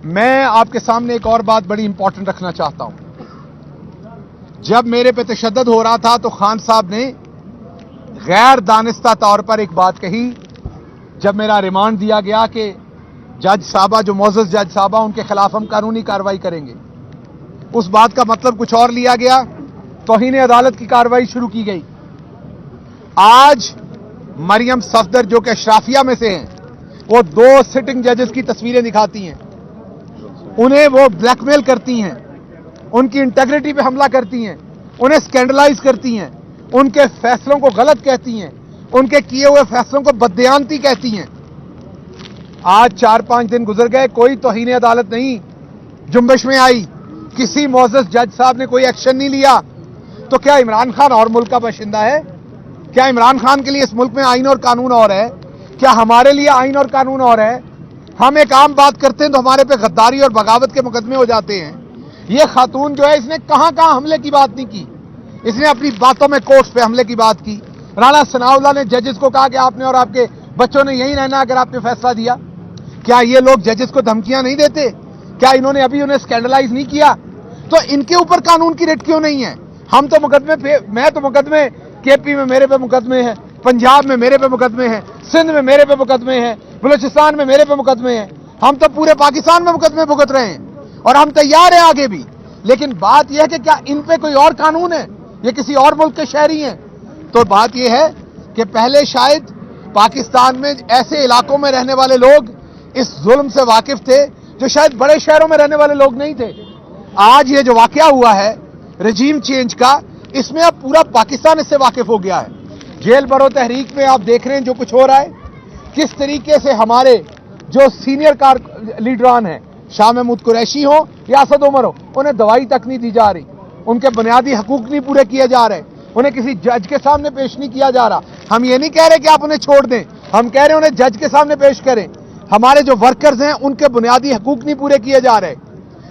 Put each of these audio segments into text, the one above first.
میں آپ کے سامنے ایک اور بات بڑی امپورٹنٹ رکھنا چاہتا ہوں. جب میرے پہ تشدد ہو رہا تھا تو خان صاحب نے غیر دانستہ طور پر ایک بات کہی. جب میرا ریمانڈ دیا گیا کہ جج صاحبہ, جو معزز جج صاحبہ, ان کے خلاف ہم قانونی کارروائی کریں گے, اس بات کا مطلب کچھ اور لیا گیا. توہین عدالت کی کارروائی شروع کی گئی. آج مریم صفدر جو کہ اشرافیہ میں سے ہیں, وہ 2 سٹنگ ججز کی تصویریں دکھاتی ہیں, انہیں وہ بلیک میل کرتی ہیں, ان کی انٹیگریٹی پہ حملہ کرتی ہیں, انہیں اسکینڈلائز کرتی ہیں, ان کے فیصلوں کو غلط کہتی ہیں, ان کے کیے ہوئے فیصلوں کو بددیانتی کہتی ہیں. آج 4-5 دن گزر گئے, کوئی توہین عدالت نہیں جنبش میں آئی, کسی معزز جج صاحب نے کوئی ایکشن نہیں لیا. تو کیا عمران خان اور ملک کا باشندہ ہے؟ کیا عمران خان کے لیے اس ملک میں آئین اور قانون اور ہے؟ کیا ہمارے لیے آئین اور قانون اور ہے؟ ہم ایک عام بات کرتے ہیں تو ہمارے پہ غداری اور بغاوت کے مقدمے ہو جاتے ہیں. یہ خاتون جو ہے, اس نے کہاں حملے کی بات نہیں کی. اس نے اپنی باتوں میں کورٹس پہ حملے کی بات کی. رانا ثناءاللہ نے ججز کو کہا کہ آپ نے اور آپ کے بچوں نے یہیں رہنا اگر آپ نے فیصلہ دیا. کیا یہ لوگ ججز کو دھمکیاں نہیں دیتے؟ کیا انہوں نے ابھی انہیں اسکینڈلائز نہیں کیا؟ تو ان کے اوپر قانون کی ریٹ کیوں نہیں ہے؟ ہم تو میں تو مقدمے کے پی میں میرے پہ مقدمے ہیں, پنجاب میں میرے پہ مقدمے ہیں, سندھ میں میرے پہ مقدمے ہیں, بلوچستان میں میرے پہ مقدمے ہیں. ہم تو پورے پاکستان میں مقدمے بھگت رہے ہیں اور ہم تیار ہیں آگے بھی. لیکن بات یہ ہے کہ کیا ان پہ کوئی اور قانون ہے؟ یہ کسی اور ملک کے شہری ہیں؟ تو بات یہ ہے کہ پہلے شاید پاکستان میں ایسے علاقوں میں رہنے والے لوگ اس ظلم سے واقف تھے جو شاید بڑے شہروں میں رہنے والے لوگ نہیں تھے. آج یہ جو واقعہ ہوا ہے رجیم چینج کا, اس میں اب پورا پاکستان اس سے واقف ہو گیا ہے. جیل برو تحریک میں آپ دیکھ رہے ہیں جو کچھ ہو رہا ہے, کس طریقے سے ہمارے جو سینئر لیڈران ہیں, شاہ محمود قریشی ہو یا اسد عمر ہو, انہیں دوائی تک نہیں دی جا رہی, ان کے بنیادی حقوق نہیں پورے کیے جا رہے, انہیں کسی جج کے سامنے پیش نہیں کیا جا رہا. ہم یہ نہیں کہہ رہے کہ آپ انہیں چھوڑ دیں, ہم کہہ رہے ہیں انہیں جج کے سامنے پیش کریں. ہمارے جو ورکرز ہیں ان کے بنیادی حقوق نہیں پورے کیے جا رہے.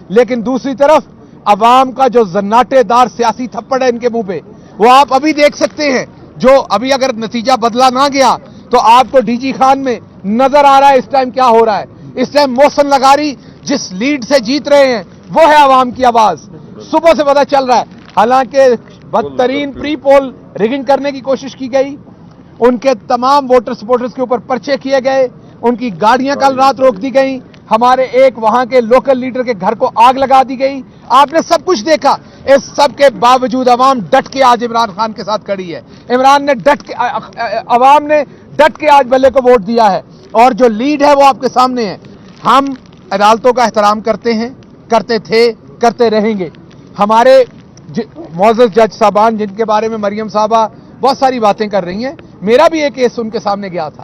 لیکن دوسری طرف عوام کا جو زناٹے دار سیاسی تھپڑ ہے ان کے منہ پہ, وہ آپ ابھی دیکھ سکتے ہیں. جو ابھی اگر نتیجہ بدلا نہ گیا تو آپ کو ڈی جی خان میں نظر آ رہا ہے اس ٹائم کیا ہو رہا ہے. اس ٹائم محسن لغاری جس لیڈ سے جیت رہے ہیں وہ ہے عوام کی آواز. صبح سے پتہ چل رہا ہے, حالانکہ بدترین پری پول ریگنگ کرنے کی کوشش کی گئی, ان کے تمام ووٹر سپورٹرز کے اوپر پرچے کیے گئے, ان کی گاڑیاں کل رات روک دی گئیں, ہمارے ایک وہاں کے لوکل لیڈر کے گھر کو آگ لگا دی گئی. آپ نے سب کچھ دیکھا. اس سب کے باوجود عوام ڈٹ کے آج عمران خان کے ساتھ کھڑی ہے. عوام نے ڈٹ کے آج بلے کو ووٹ دیا ہے, اور جو لیڈ ہے وہ آپ کے سامنے ہے. ہم عدالتوں کا احترام کرتے ہیں, کرتے تھے, کرتے رہیں گے. ہمارے معزز جج صاحبان جن کے بارے میں مریم صاحبہ بہت ساری باتیں کر رہی ہیں, میرا بھی ایک کیس ان کے سامنے گیا تھا.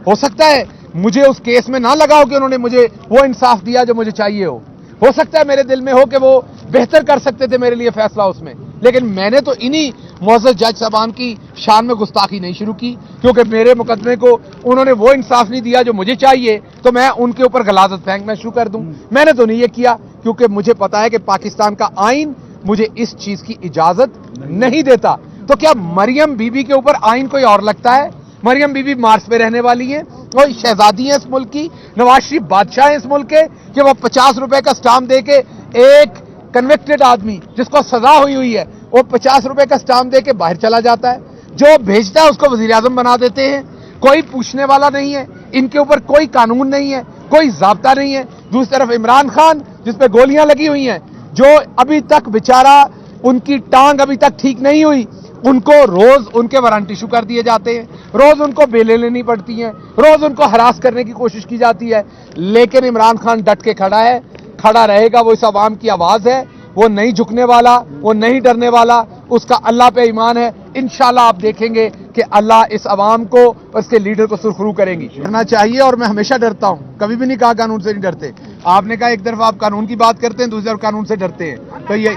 ہو سکتا ہے مجھے اس کیس میں نہ لگا ہو کہ انہوں نے مجھے وہ انصاف دیا جو مجھے چاہیے ہو سکتا ہے میرے دل میں ہو کہ وہ بہتر کر سکتے تھے میرے لیے فیصلہ اس میں. لیکن میں نے تو انہی معزز جج صاحبان کی شان میں گستاخی نہیں شروع کی, کیونکہ میرے مقدمے کو انہوں نے وہ انصاف نہیں دیا جو مجھے چاہیے تو میں ان کے اوپر غلاظت پھینکنا شروع کر دوں. میں نے تو نہیں یہ کیا, کیونکہ مجھے پتا ہے کہ پاکستان کا آئین مجھے اس چیز کی اجازت نہیں دیتا. تو کیا مریم بی بی کے اوپر آئین کوئی اور لگتا ہے؟ مریم بی بی مارس پہ رہنے والی ہیں, وہ شہزادی ہیں اس ملک کی, نواز شریف بادشاہ ہیں اس ملک کے, کہ وہ 50 روپے کا سٹامپ دے کے ایک کنوکٹڈ آدمی جس کو سزا ہوئی ہے وہ 50 روپے کا سٹامپ دے کے باہر چلا جاتا ہے, جو بھیجتا ہے اس کو وزیر اعظم بنا دیتے ہیں. کوئی پوچھنے والا نہیں ہے, ان کے اوپر کوئی قانون نہیں ہے, کوئی ضابطہ نہیں ہے. دوسری طرف عمران خان جس پہ گولیاں لگی ہوئی ہیں, جو ابھی تک بیچارہ ان کی ٹانگ ابھی تک ٹھیک نہیں ہوئی, ان کو روز ان کے وارنٹ ایشو کر دیے جاتے ہیں, روز ان کو بیلیں لینی پڑتی ہیں, روز ان کو ہراس کرنے کی کوشش کی جاتی ہے. لیکن عمران خان ڈٹ کے کھڑا ہے, کھڑا رہے گا. وہ اس عوام کی آواز ہے, وہ نہیں جھکنے والا, وہ نہیں ڈرنے والا, اس کا اللہ پہ ایمان ہے. انشاءاللہ آپ دیکھیں گے کہ اللہ اس عوام کو اور اس کے لیڈر کو سرخرو کریں گی. ڈرنا چاہیے, اور میں ہمیشہ ڈرتا ہوں, کبھی بھی نہیں کہا قانون سے نہیں ڈرتے. آپ نے کہا ایک طرف آپ قانون کی بات کرتے ہیں, دوسری طرف قانون سے ڈرتے ہیں. تو یہ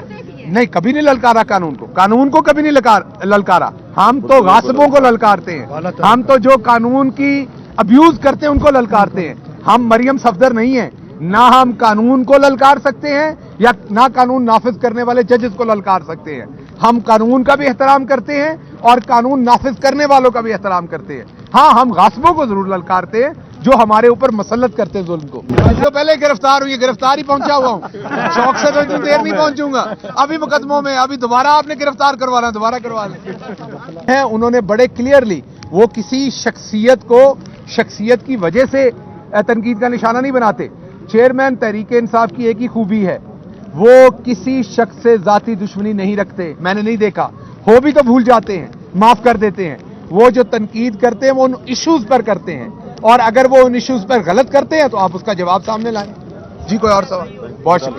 نہیں, کبھی نہیں للکارا قانون کو کبھی نہیں للکارا. ہم تو غاصبوں کو للکارتے ہیں, ہم تو جو قانون کی ابیوز کرتے ہیں ان کو للکارتے ہیں. ہم مریم صفدر نہیں ہیں, نہ ہم قانون کو للکار سکتے ہیں یا نہ قانون نافذ کرنے والے ججز کو للکار سکتے ہیں. ہم قانون کا بھی احترام کرتے ہیں اور قانون نافذ کرنے والوں کا بھی احترام کرتے ہیں. ہاں, ہم غاصبوں کو ضرور للکارتے ہیں, جو ہمارے اوپر مسلط کرتے ہیں ظلم کو. تو پہلے گرفتار ہوئی, گرفتار ہی پہنچا ہوا ہوں, شوق سے تو اتنی دیر نہیں پہنچوں گا, ابھی مقدموں میں, ابھی دوبارہ آپ نے گرفتار کروانا, دوبارہ کروا لیں. انہوں نے بڑے کلیئرلی, وہ کسی شخصیت کی وجہ سے تنقید کا نشانہ نہیں بناتے. چیئرمین تحریک انصاف کی ایک ہی خوبی ہے, وہ کسی شخص سے ذاتی دشمنی نہیں رکھتے. میں نے نہیں دیکھا, ہو بھی تو بھول جاتے ہیں, معاف کر دیتے ہیں. وہ جو تنقید کرتے ہیں وہ ان ایشوز پر کرتے ہیں, اور اگر وہ ان ایشوز پر غلط کرتے ہیں تو آپ اس کا جواب سامنے لائیں. جی کوئی اور سوال؟ بہت شکریہ.